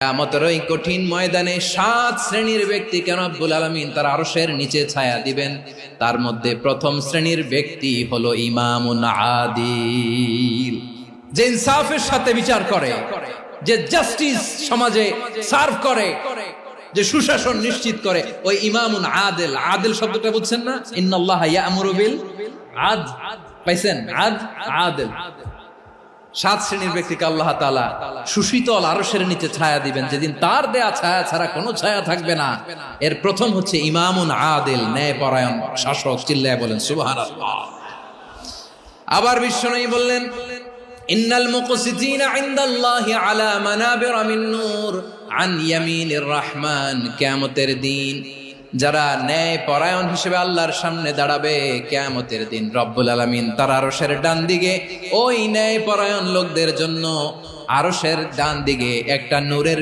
কিয়ামতের ওই কঠিন ময়দানে 7 শ্রেণীর ব্যক্তিকে রব্বুল আলামিন তার আরশের নিচে ছায়া দিবেন। তার মধ্যে প্রথম শ্রেণীর ব্যক্তি হলো ইমামুন আদিল, যে ইনসাফের সাথে বিচার করে, যে জাস্টিস সমাজে সার্ভ করে, যে সুশাসন নিশ্চিত করে, ওই ইমামুন আদিল। আদিল শব্দটা বুঝছেন না? ইন্নাল্লাহা ইয়া'মুরু বিল আদল, পাইছেন? আদিল। 7 শ্রেণীর ব্যক্তিকে আল্লাহ তাআলা সুশীতল আরশের নিচে ছায়া দিবেন, যেদিন তার দেয়া ছায়া ছাড়া কোনো ছায়া থাকবে না। এর প্রথম হচ্ছে ইমামুন আদিল, ন্যায়পরায়ণ শাসক। চিল্লায় বলেন সুবহানাল্লাহ। আবার বিশ্বনবী বললেন, ইন্নাল মুকসিতিনা ইনদাল্লাহি আলা মানাবিরা মিন নূর আন ইয়ামিনির রহমান। কিয়ামতের দিন যারা ন্যায় পরায়ণ হিসেবে আল্লাহর সামনে দাঁড়াবে, কিয়ামতের দিন রব্বুল আলামিন তার আরশের ডান দিকে ওই ন্যায় পরায়ণ লোকদের জন্য আরশের ডান দিকে একটা নূরের